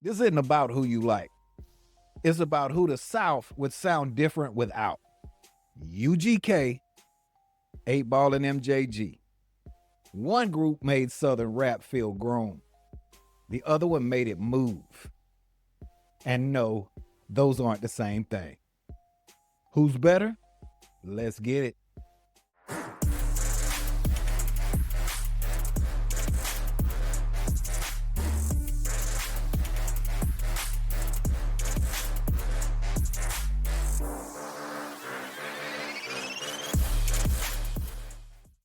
This isn't about who you like. It's about who the South would sound different without. UGK, 8Ball and MJG. One group made Southern rap feel grown. The other one made it move. And no, those aren't the same thing. Who's better? Let's get it.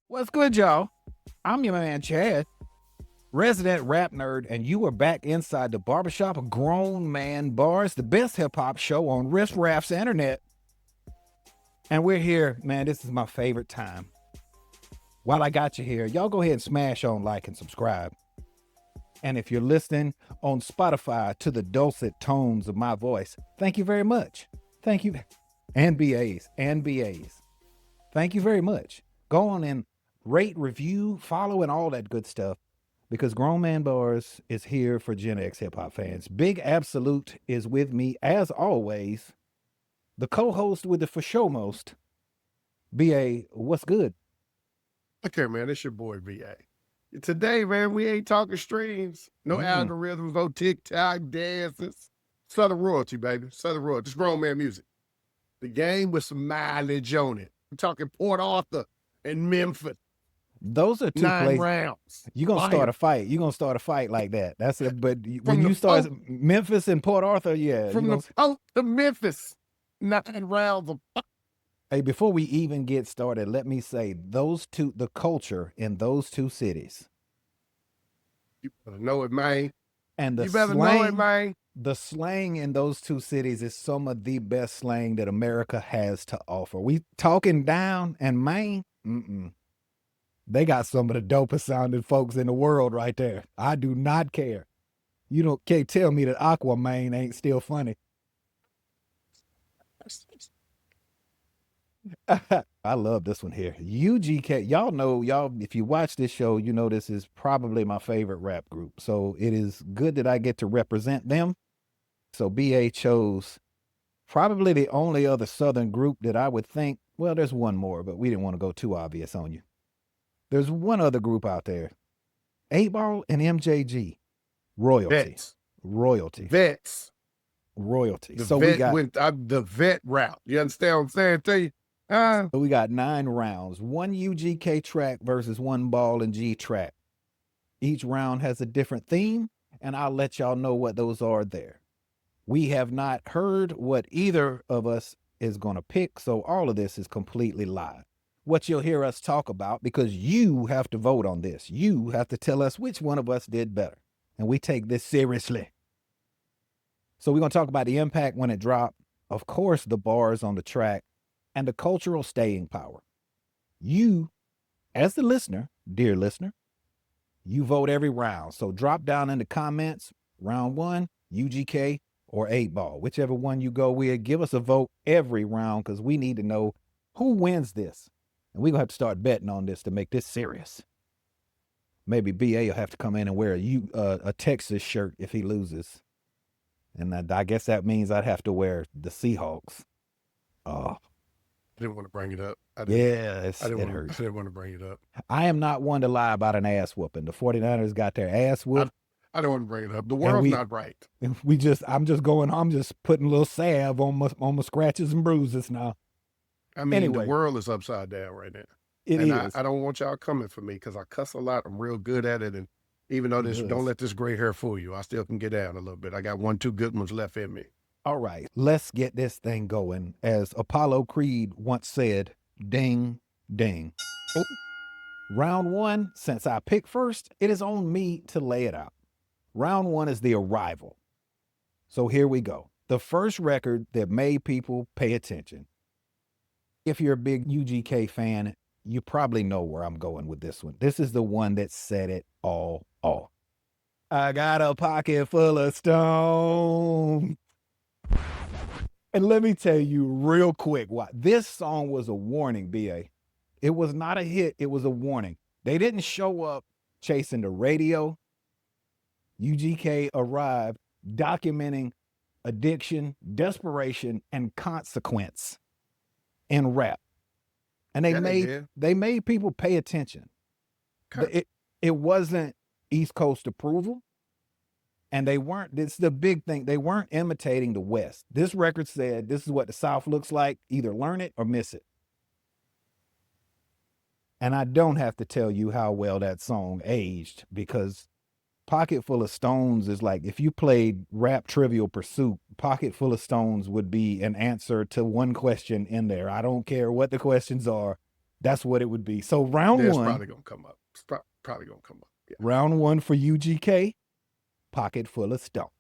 What's good, y'all? I'm your man, Chad, resident rap nerd, and you are back inside the barbershop of Grown Man Bars, the best hip-hop show on Riff Raff's internet. And we're here, man, this is my favorite time. While I got you here, y'all go ahead and smash on like and subscribe. And if you're listening on Spotify to the dulcet tones of my voice, thank you very much. Thank you. And BAs. Thank you very much. Go on and rate, review, follow, and all that good stuff, because Grown Man Bars is here for Gen X hip-hop fans. Big Absoloot is with me, as always, the co-host with the for show most. BA, what's good? Okay, man, it's your boy, BA. Today, man, we ain't talking streams, no algorithms, no TikTok dances. Southern royalty, baby. Southern royalty. Just grown man music. The game with some mileage on it. We're talking Port Arthur and Memphis. Those are 9 rounds. You're going to start a fight. You're going to start a fight like that. That's it. But when you start Memphis and Port Arthur, yeah. From the to Memphis, 9 rounds of. Hey, before we even get started, let me say the culture in those two cities. You better know it, man. And the you better know it, man. The slang in those two cities is some of the best slang that America has to offer. We talking down, and man, they got some of the dopest sounding folks in the world right there. I do not care. You can't tell me that Aquaman ain't still funny. I love this one here. UGK, y'all know, if you watch this show, you know this is probably my favorite rap group. So it is good that I get to represent them. So BA chose probably the only other Southern group that I would think, well, there's one more, but we didn't want to go too obvious on you. There's one other group out there. 8Ball and MJG. Royalty. Vets. Royalty. Vets. Royalty. So we got the vet route. You understand what I'm saying to you? So we got 9 rounds. 1 UGK track versus 1 Ball and G track. Each round has a different theme, and I'll let y'all know what those are there. We have not heard what either of us is going to pick, so all of this is completely live. What you'll hear us talk about, because you have to vote on this. You have to tell us which one of us did better. And we take this seriously. So we're going to talk about the impact when it dropped, of course, the bars on the track, and the cultural staying power. You, as the listener, dear listener, you vote every round. So drop down in the comments, round 1, UGK or 8Ball, whichever one you go with. Give us a vote every round, because we need to know who wins this. And we're going to have to start betting on this to make this serious. Maybe BA will have to come in and wear a Texas shirt if he loses. And I guess that means I'd have to wear the Seahawks. Oh. I didn't want to bring it up. It hurts. I didn't want to bring it up. I am not one to lie about an ass whooping. The 49ers got their ass whooped. I don't want to bring it up. The world's not right. I'm just putting a little salve on my scratches and bruises now. I mean, anyway, the world is upside down right now. It is. I don't want y'all coming for me, because I cuss a lot. I'm real good at it. And even though don't let this gray hair fool you, I still can get down a little bit. I got 1-2 good ones left in me. All right, let's get this thing going. As Apollo Creed once said, ding, ding. Oh. Round 1, since I picked first, it is on me to lay it out. Round 1 is The Arrival. So here we go. The first record that made people pay attention. If you're a big UGK fan, you probably know where I'm going with this one. This is the one that set it all off. I got a pocket full of stone. And let me tell you real quick why. This song was a warning, BA. It was not a hit. It was a warning. They didn't show up chasing the radio. UGK arrived documenting addiction, desperation, and consequence in rap. And they made people pay attention. Okay. It wasn't East Coast approval. And they weren't, this is the big thing, they weren't imitating the West. This record said, this is what the South looks like, either learn it or miss it. And I don't have to tell you how well that song aged, because Pocket Full of Stones is like, if you played Rap Trivial Pursuit, Pocket Full of Stones would be an answer to one question in there. I don't care what the questions are. That's what it would be. So round It's one. probably going to come up. It's probably going to come up. Yeah. Round one for UGK, Pocket Full of Stones.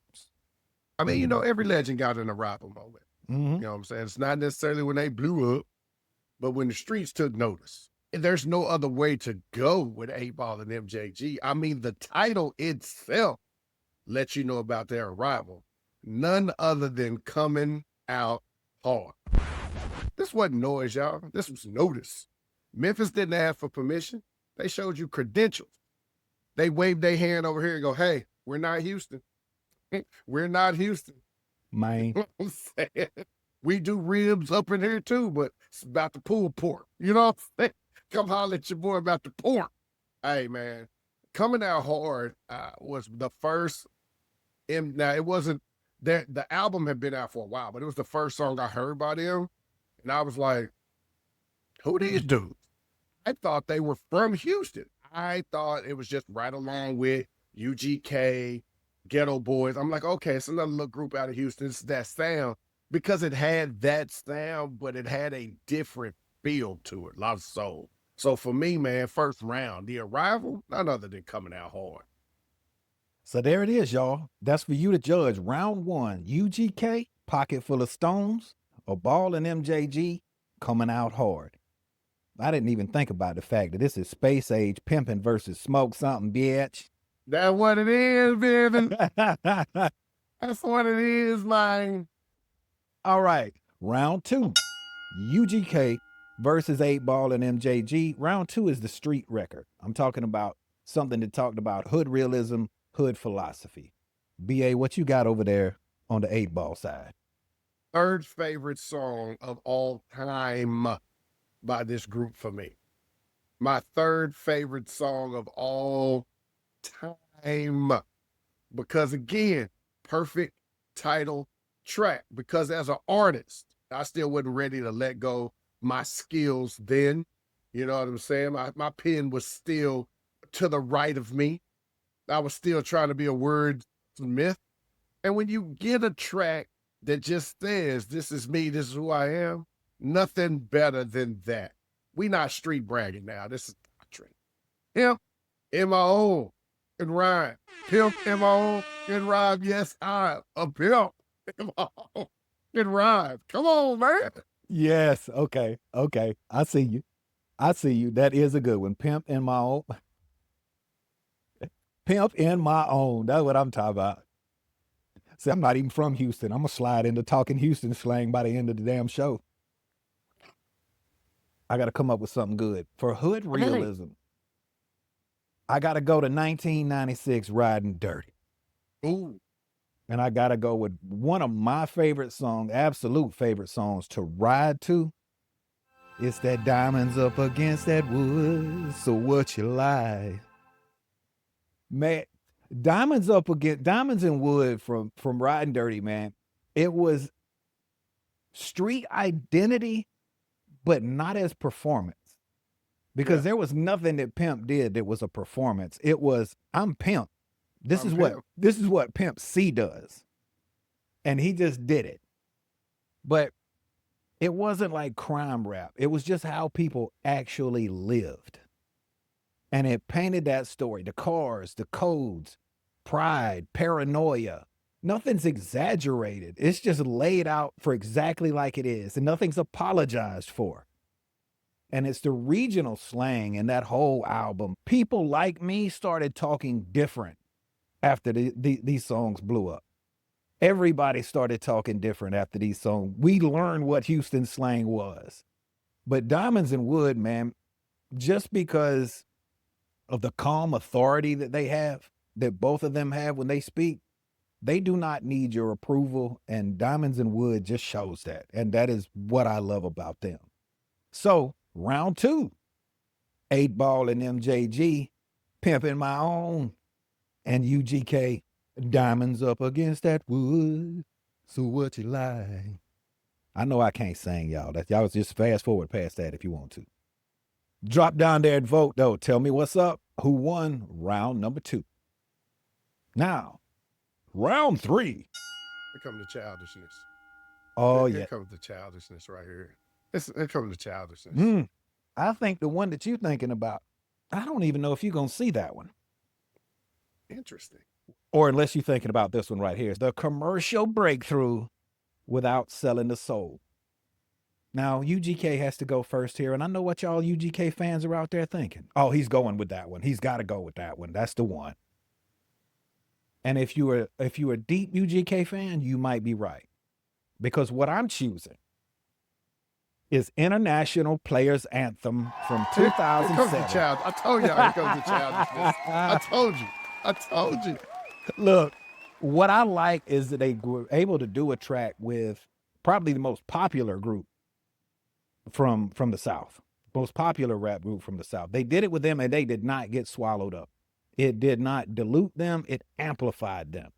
I mean, you know, every legend got an arrival moment. Mm-hmm. You know what I'm saying? It's not necessarily when they blew up, but when the streets took notice. And there's no other way to go with 8Ball and MJG. I mean, the title itself lets you know about their arrival. None other than coming out hard. This wasn't noise, y'all. This was notice. Memphis didn't ask for permission. They showed you credentials. They waved their hand over here and go, hey, we're not Houston. We're not Houston. Man. You know what I'm saying? We do ribs up in here too, but it's about the pulled pork. You know what I'm saying? Come holler at your boy about the pork. Hey, man, coming out hard was the first. Now, it wasn't that the album had been out for a while, but it was the first song I heard by them. And I was like, who these dudes? I thought they were from Houston. I thought it was just right along with UGK, Ghetto Boys. I'm like, okay, it's another little group out of Houston. It's that sound, because it had that sound, but it had a different feel to it, a lot of soul. So for me, man, first round, the arrival, none other than coming out hard. So there it is, y'all. That's for you to judge. Round one, UGK, Pocket Full of Stones, 8Ball and MJG, coming out hard. I didn't even think about the fact that this is Space Age Pimpin' versus Smoke Something, bitch. That's what it is, baby. That's what it is, man. All right, round two, UGK versus 8Ball and MJG. Round two is the street record. I'm talking about something that talked about hood realism, hood philosophy. BA, what you got over there on the 8Ball side? Third favorite song of all time by this group for me. My third favorite song of all time. Because again, perfect title track. Because as an artist, I still wasn't ready to let go my skills then. You know what I'm saying? My pen was still to the right of me. I was still trying to be a wordsmith. And when you get a track that just says, this is me, this is who I am, nothing better than that. We not street bragging now. This is doctrine. Pimp in my own and rhyme. Pimp in my own and rhyme. Yes, I'm a pimp in my own and rhyme. Come on, man. Yes. Okay. I see you. That is a good one. Pimp in my own. Pimp in my own. That's what I'm talking about. See, I'm not even from Houston. I'm going to slide into talking Houston slang by the end of the damn show. I got to come up with something good. For hood realism, I got to go to 1996 Riding Dirty. Ooh. And I got to go with one of my favorite songs, absolute favorite songs to ride to. It's that diamonds up against that wood, so what you like? Man, diamonds and wood from Riding Dirty, man. It was street identity, but not as performance. Because there was nothing that Pimp did that was a performance. It was, I'm Pimp. This is what Pimp C does. And he just did it. But it wasn't like crime rap. It was just how people actually lived. And it painted that story. The cars, the codes, pride, paranoia. Nothing's exaggerated. It's just laid out for exactly like it is. And nothing's apologized for. And it's the regional slang in that whole album. People like me started talking different after these songs blew up. Everybody started talking different after these songs. We learned what Houston slang was. But Diamonds and Wood, man, just because of the calm authority that they have, that both of them have when they speak, They do not need your approval, and Diamonds and Wood just shows that. And that is what I love about them. So, round 2, 8Ball and MJG, Pimping My Own, and UGK, Diamonds Up Against That Wood. So what you like? I know I can't sing, y'all. Y'all just fast forward past that if you want to. Drop down there and vote, though. Tell me what's up. Who won round number 2? Now, round 3. Here comes the childishness. Oh, Here yeah. comes the childishness right here. Here comes the childishness. I think the one that you're thinking about, I don't even know if you're going to see that one. Interesting. Or unless you're thinking about this one right here. The commercial breakthrough without selling the soul. Now, UGK has to go first here, and I know what y'all UGK fans are out there thinking. Oh, he's going with that one. He's got to go with that one. That's the one. And if you're a deep UGK fan, you might be right. Because what I'm choosing is International Players Anthem from 2007. I told y'all here comes the childishness. I told you. Look, what I like is that they were able to do a track with probably the most popular group from the South, most popular rap group from the South. They did it with them, and they did not get swallowed up. It did not dilute them. It amplified them.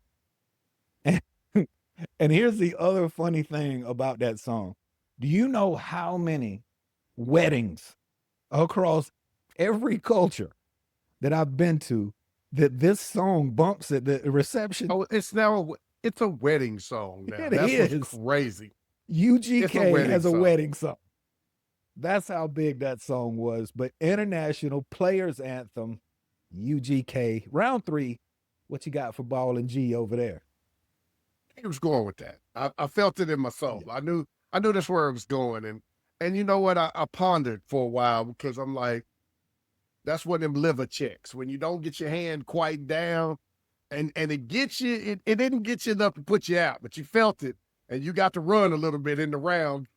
And here's the other funny thing about that song. Do you know how many weddings across every culture that I've been to that this song bumps at the reception? Oh, it's a wedding song now. That's what's crazy. UGK has a wedding song. That's how big that song was. But International Players Anthem, UGK, round 3. What you got for Ball and G over there? He was going with that. I felt it in my soul. Yeah. I knew that's where it was going. And you know what? I pondered for a while because I'm like, that's what them liver checks. When you don't get your hand quite down and it gets you, it didn't get you enough to put you out, but you felt it and you got to run a little bit in the round.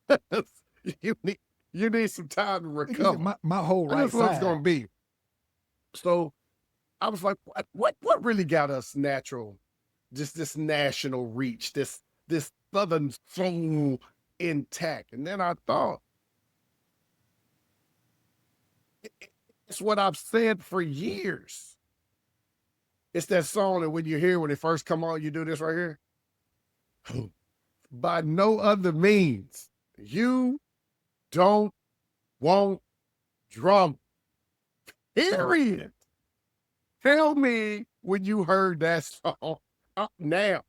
You need some time to recover. My whole right That's side. what it's going to be. So I was like, what really got us natural, just this national reach, this Southern soul intact? And then I thought, it's what I've said for years. It's that song that when you hear when it first come on, you do this right here. By no other means, you don't want drum. Period. Tell me when you heard that song. Now,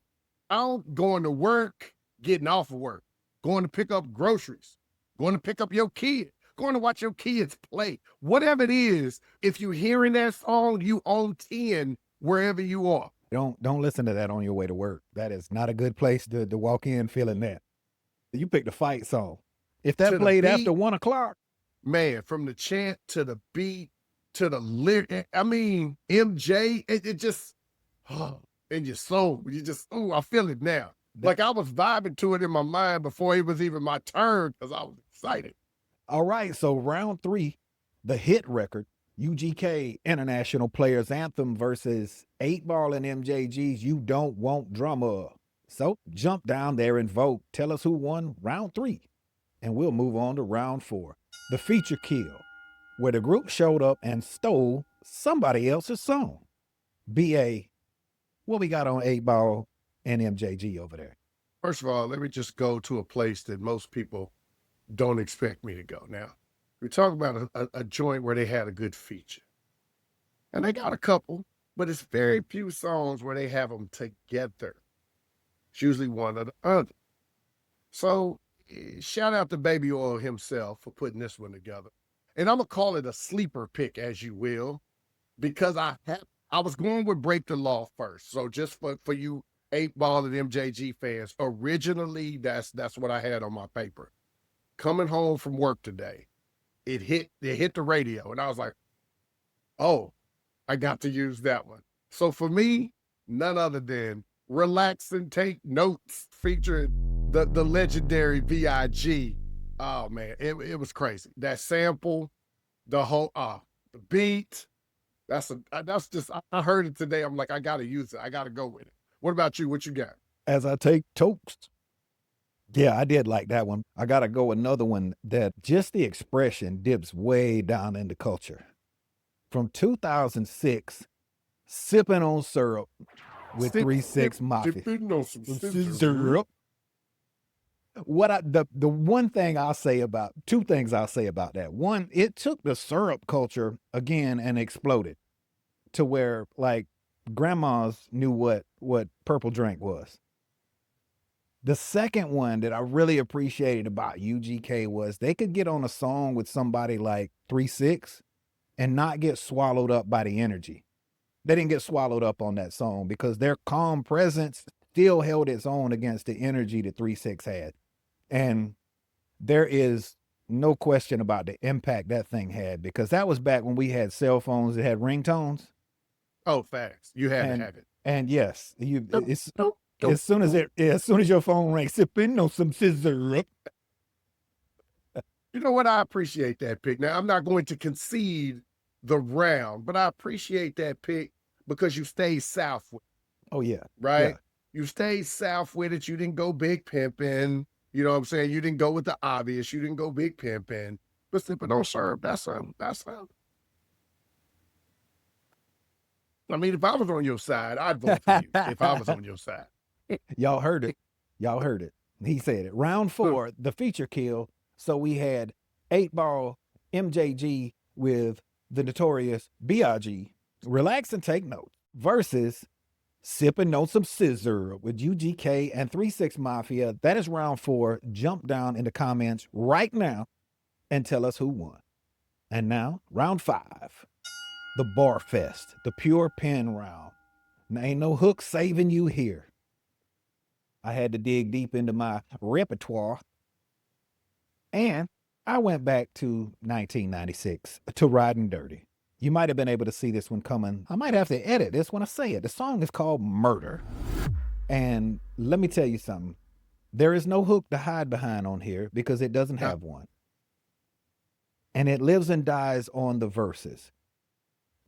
I'm going to work, getting off of work, going to pick up groceries, going to pick up your kid, going to watch your kids play. Whatever it is, if you're hearing that song, you on 10 wherever you are. Don't listen to that on your way to work. That is not a good place to walk in feeling that. You picked a fight song. If that played after 1 o'clock. Man, from the chant to the beat to the lyric, I mean, MJ, it just, in your soul, you just, I feel it now. Like I was vibing to it in my mind before it was even my turn because I was excited. All right, so round 3, the hit record, UGK International Players Anthem versus 8Ball and MJG's You Don't Want Drummer. So jump down there and vote. Tell us who won round 3. And we'll move on to round 4. The feature kill, where the group showed up and stole somebody else's song. BA, what we got on 8Ball and MJG over there? First of all, let me just go to a place that most people don't expect me to go. Now, we talk about a joint where they had a good feature. And they got a couple, but it's very few songs where they have them together. It's usually one or the other. So shout out to Baby Oil himself for putting this one together. And I'm going to call it a sleeper pick, as you will, because I was going with Break the Law first. So just for you 8Ball and MJG fans, originally that's what I had on my paper. Coming home from work today, it hit the radio, and I was like, oh, I got to use that one. So for me, none other than Relax and Take Notes featuring the legendary VIG. Oh man, it was crazy. That sample, the whole the beat. That's just I heard it today. I'm like, I gotta use it. I gotta go with it. What about you? What you got? As I take toast. Yeah, I did like that one. I got to go another one that just the expression dips way down into culture. From 2006, Sipping on Syrup with 3-6 Mafia. Sipping on some scissors. Syrup. The one thing I'll say about, two things I'll say about that. One, it took the syrup culture again and exploded to where like grandmas knew what purple drink was. The second one that I really appreciated about UGK was they could get on a song with somebody like 3-6 and not get swallowed up by the energy. They didn't get swallowed up on that song because their calm presence still held its own against the energy that 3-6 had. And there is no question about the impact that thing had, because that was back when we had cell phones that had ringtones. Oh, facts. You had to have it. And yes, as soon as your phone rings, sipping on some scissor. You know what? I appreciate that pick. Now, I'm not going to concede the round, but I appreciate that pick because you stayed south with it. Oh, yeah. Right? Yeah. You stayed south with it. You didn't go big pimping. You know what I'm saying? You didn't go with the obvious. You didn't go big pimping. But sipping on syrup, that's something. I mean, if I was on your side, I'd vote for you if I was on your side. Y'all heard it. He said it. Round 4, the feature kill. So we had 8Ball MJG with the notorious B.I.G. Relax and Take Notes versus Sipping on Some Scissor with UGK and 3-6 Mafia. That is round 4. Jump down in the comments right now and tell us who won. And now, round 5. The Bar Fest, the pure pen round. Now, ain't no hook saving you here. I had to dig deep into my repertoire. And I went back to 1996 to Riding Dirty. You might have been able to see this one coming. I might have to edit this when I say it. The song is called Murder. And let me tell you something. There is no hook to hide behind on here because it doesn't have one. And it lives and dies on the verses.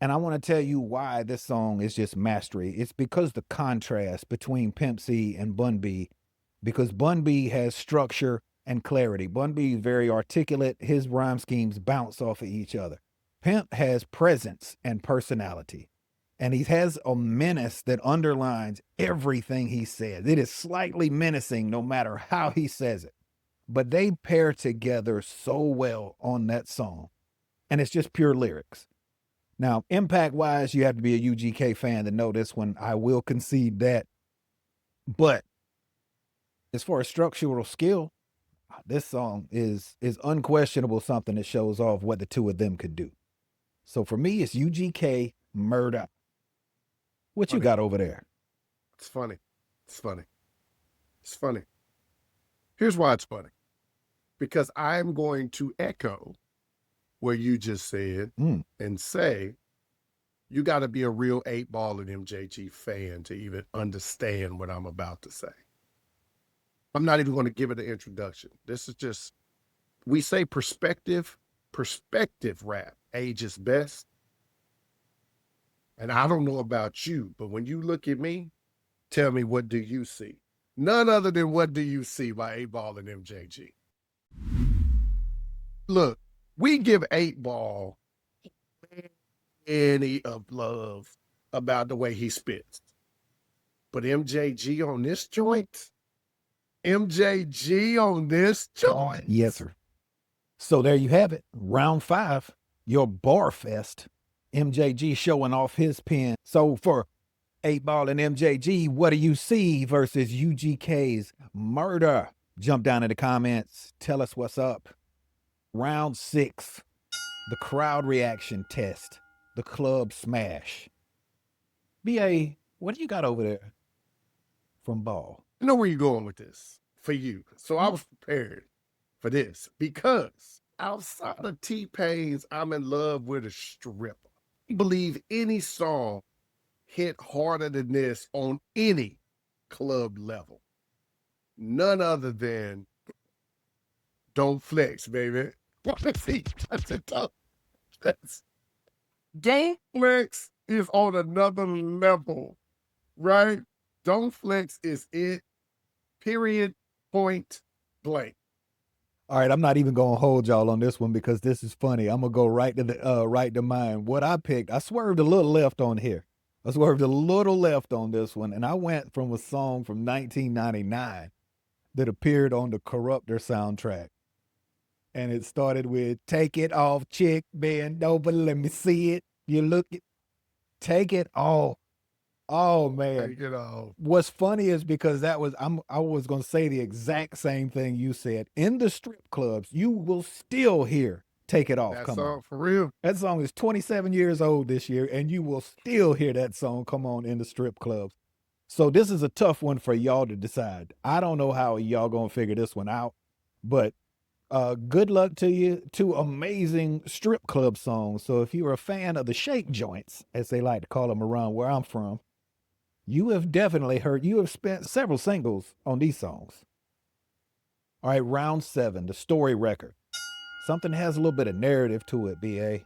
And I want to tell you why this song is just mastery. It's because the contrast between Pimp C and Bun B, because Bun B has structure and clarity. Bun B is very articulate. His rhyme schemes bounce off of each other. Pimp has presence and personality, and he has a menace that underlines everything he says. It is slightly menacing no matter how he says it, but they pair together so well on that song, and it's just pure lyrics. Now, impact-wise, you have to be a UGK fan to know this one. I will concede that. But as far as structural skill, this song is unquestionable something that shows off what the two of them could do. So for me, it's UGK Murder. What you got over there? It's funny. Here's why it's funny. Because I'm going to echo what you just said and say, you got to be a real 8Ball and MJG fan to even understand what I'm about to say. I'm not even going to give it an introduction. This is just, we say perspective rap ages best. And I don't know about you, but when you look at me, tell me, what do you see? None other than What Do You See by 8Ball and MJG. Look, we give 8Ball any of love about the way he spits. But MJG on this joint? Yes, sir. So there you have it. Round 5, your Bar Fest. MJG showing off his pen. So for 8Ball and MJG, What Do You See versus UGK's Murder? Jump down in the comments. Tell us what's up. Round 6, the crowd reaction test, the club smash. BA, what do you got over there from Ball? I know where you're going with this for you. So I was prepared for this because outside of T-Pain's I'm in Love with a Stripper, I believe any song hit harder than this on any club level. None other than Don't Flex, baby. Don't Flex is on another level, right? Don't flex is it. Period. Point blank. All right, I'm not even gonna hold y'all on this one because this is funny. I'm gonna go right to the right to mine. What I picked, I swerved a little left on here. I swerved a little left on this one, and I went from a song from 1999 that appeared on the Corruptor soundtrack. And it started with "Take it off, chick, bend over, let me see it. You look it, take it off." Oh man. Take it off. What's funny is because I was gonna say the exact same thing you said. In the strip clubs, you will still hear "Take It Off" That come song on. for real. That song is 27 years old this year, and you will still hear that song come on in the strip clubs. So this is a tough one for y'all to decide. I don't know how y'all gonna figure this one out, but good luck to you. Two amazing strip club songs. So if you're a fan of the shake joints, as they like to call them around where I'm from, you have definitely heard, you have spent several singles on these songs. All right, round 7, the story record. Something that has a little bit of narrative to it, BA. A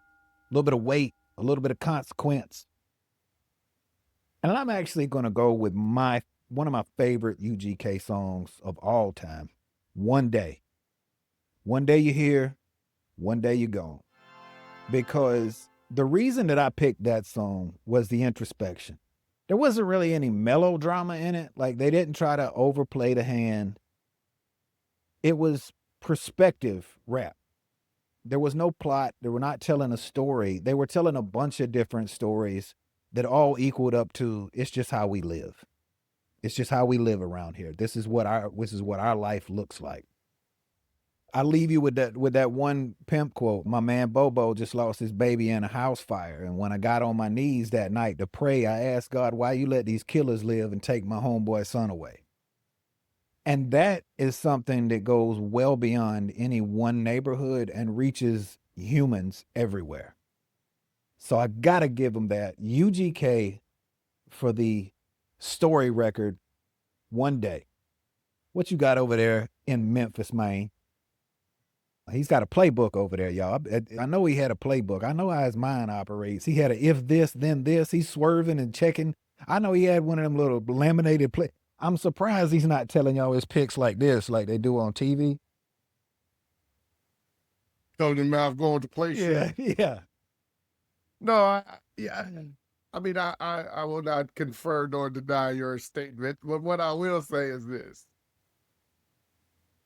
little bit of weight, a little bit of consequence. And I'm actually going to go with one of my favorite UGK songs of all time, "One Day." One day you're here, one day you're gone. Because the reason that I picked that song was the introspection. There wasn't really any melodrama in it. Like, they didn't try to overplay the hand. It was perspective rap. There was no plot. They were not telling a story. They were telling a bunch of different stories that all equaled up to, it's just how we live. It's just how we live around here. This is what our life looks like. I leave you with that one pimp quote. My man Bobo just lost his baby in a house fire. And when I got on my knees that night to pray, I asked God, why you let these killers live and take my homeboy's son away? And that is something that goes well beyond any one neighborhood and reaches humans everywhere. So I got to give them that. UGK for the story record, "One Day." What you got over there in Memphis, man? He's got a playbook over there, y'all. I know he had a playbook. I know how his mind operates. He had a "if this, then this." He's swerving and checking. I know he had one of them little laminated play. I'm surprised he's not telling y'all his picks like this, like they do on TV. Told him mouth going to play Yeah, shit. yeah. No, I mean, I will not confer nor deny your statement, but what I will say is this.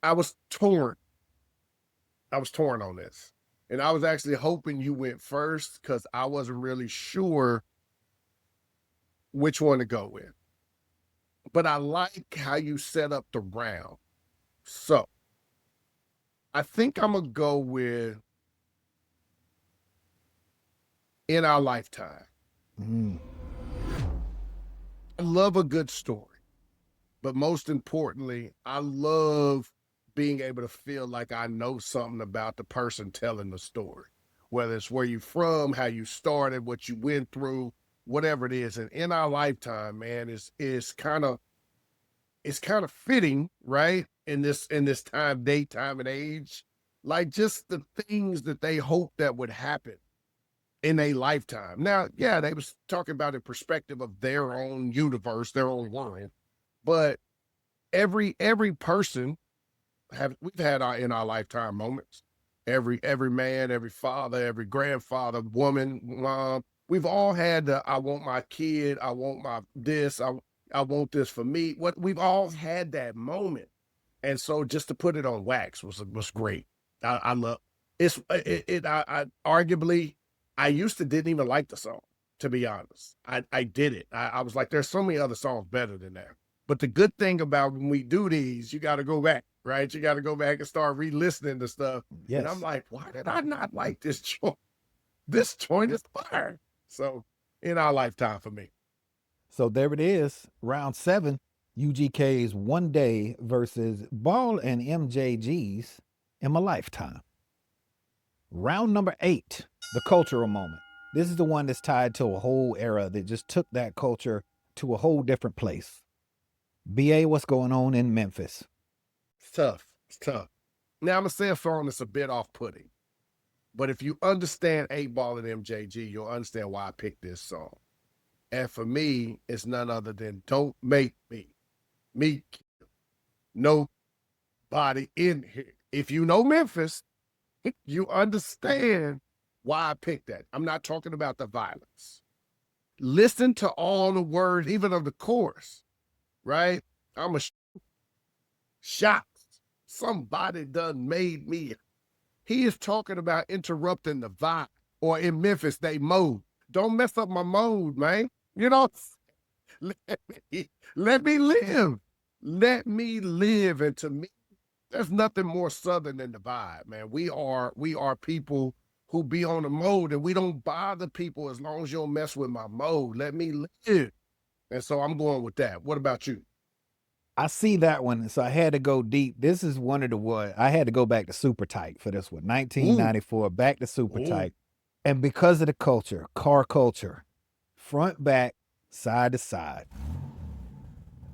I was torn on this. And I was actually hoping you went first because I wasn't really sure which one to go with. But I like how you set up the round. So I think I'm going to go with "In Our Lifetime." I love a good story, but most importantly, I love being able to feel like I know something about the person telling the story, whether it's where you're from, how you started, what you went through, whatever it is. And "In Our Lifetime," man, is kind of fitting, right? In this time, date, time, and age, like just the things that they hoped that would happen in a lifetime. Now, yeah, they was talking about a perspective of their own universe, their own world, but every person we've had our "in our lifetime" moments. Every man, every father, every grandfather, woman, mom, we've all had the "I want my kid, I want my this, I want this for me." What we've all had that moment. And so just to put it on wax was great. I love I arguably I used to didn't even like the song, to be honest. I did it. I was like, there's so many other songs better than that. But the good thing about when we do these, you got to go back, right? You got to go back and start re-listening to stuff. Yes. And I'm like, why did I not like this joint? This joint is fire. So "In Our Lifetime" for me. So there it is, round 7, UGK's "One Day" versus Ball and MJG's "In My Lifetime." Round number 8, the cultural moment. This is the one that's tied to a whole era that just took that culture to a whole different place. BA, what's going on in Memphis? It's tough. It's tough. Now, I'm going to say a song that's a bit off-putting. But if you understand 8Ball and MJG, you'll understand why I picked this song. And for me, it's none other than Don't Make Me Kill Nobody in Here. If you know Memphis, you understand why I picked that. I'm not talking about the violence. Listen to all the words, even of the chorus, right? I'm a shocked. Somebody done made me. He is talking about interrupting the vibe, or in Memphis, they mode. Don't mess up my mode, man. You know, let me live. Let me live. And to me, there's nothing more Southern than the vibe, man. We are people who be on the mode, and we don't bother people as long as you don't mess with my mode. Let me live. And so I'm going with that. What about you? I see that one, so I had to go deep. This is one of the what I had to go back to Super Tight for this one. 1994, back to Super Tight. And because of the culture, car culture, front, back, side to side.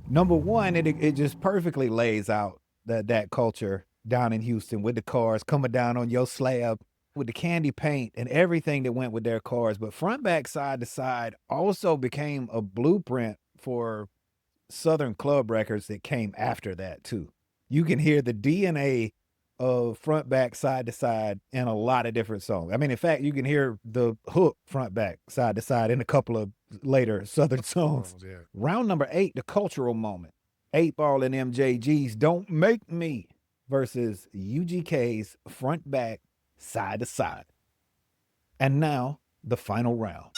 Number one, it just perfectly lays out that culture down in Houston with the cars coming down on your slab with the candy paint and everything that went with their cars. But front, back, side to side also became a blueprint for Southern club records that came after that too. You can hear the DNA of front, back, side to side in a lot of different songs. I mean, in fact, you can hear the hook front, back, side to side in a couple of later Southern songs. Yeah. Round number 8, the cultural moment. 8Ball and MJG's Don't Make Me versus UGK's front, back, side to side. And now the final round,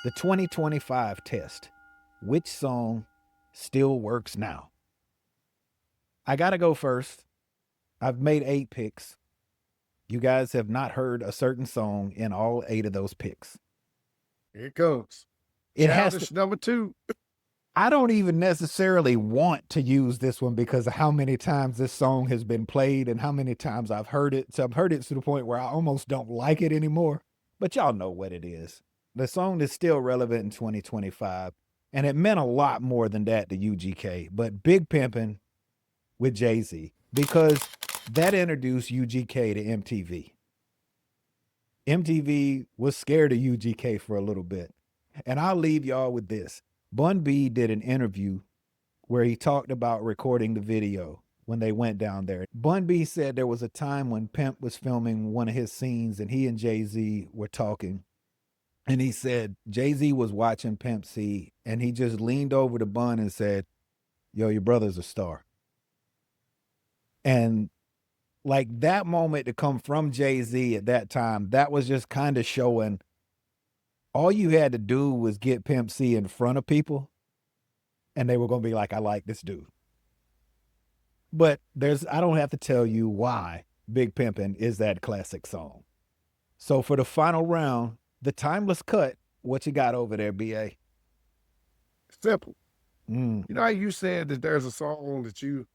the 2025 test. Which song still works now? I gotta go first. I've made 8 picks. You guys have not heard a certain song in all 8 of those picks. Here it comes. It Childish has to, number 2. I don't even necessarily want to use this one because of how many times this song has been played and how many times I've heard it. So I've heard it to the point where I almost don't like it anymore. But y'all know what it is. The song is still relevant in 2025. And it meant a lot more than that to UGK. But Big Pimpin' with Jay-Z, because that introduced UGK to MTV. MTV was scared of UGK for a little bit. And I'll leave y'all with this. Bun B did an interview where he talked about recording the video when they went down there. Bun B said there was a time when Pimp was filming one of his scenes and he and Jay-Z were talking. And he said Jay-Z was watching Pimp C and he just leaned over to Bun and said, "Yo, your brother's a star." And like that moment to come from Jay-Z at that time, that was just kind of showing all you had to do was get Pimp C in front of people and they were going to be like, "I like this dude." But I don't have to tell you why Big Pimpin' is that classic song. So for the final round, the timeless cut, what you got over there, BA? Simple. You know how you said that there's a song that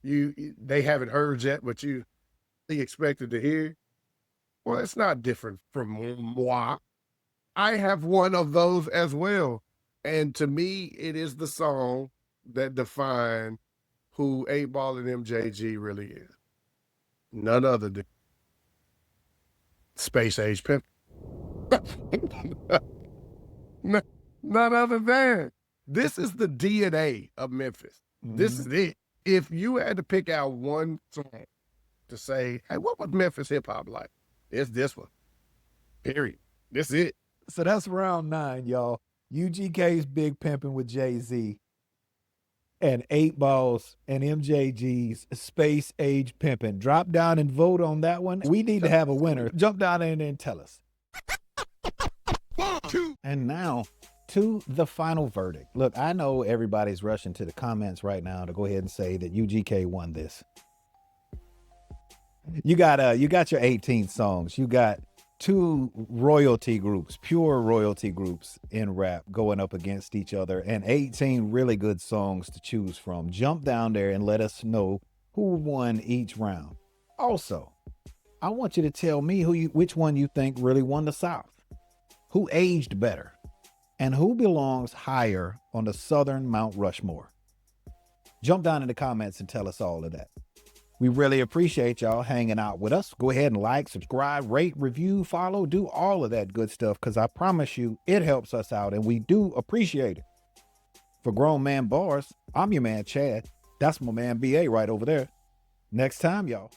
they haven't heard yet, but you expected to hear? Well, it's not different from moi. I have one of those as well. And to me, it is the song that defines who 8Ball and MJG really is. None other than Space Age Pimp. None other than. This is the DNA of Memphis. This is it. If you had to pick out one song to say, hey, what was Memphis hip hop like? It's this one. Period. This is it. So that's round 9, y'all. UGK's Big Pimpin' with Jay-Z and 8Balls and MJG's Space Age Pimpin'. Drop down and vote on that one. We need to have a winner. Jump down in there and tell us. And now to the final verdict. Look, I know everybody's rushing to the comments right now to go ahead and say that UGK won this. You got your 18 songs. You got 2 royalty groups, pure royalty groups in rap going up against each other, and 18 really good songs to choose from. Jump down there and let us know who won each round. Also, I want you to tell me which one you think really won the South, who aged better, and who belongs higher on the Southern Mount Rushmore. Jump down in the comments and tell us all of that. We really appreciate y'all hanging out with us. Go ahead and like, subscribe, rate, review, follow, do all of that good stuff, because I promise you it helps us out and we do appreciate it. For Grown Man Bars, I'm your man Chad. That's my man BA right over there. Next time, y'all.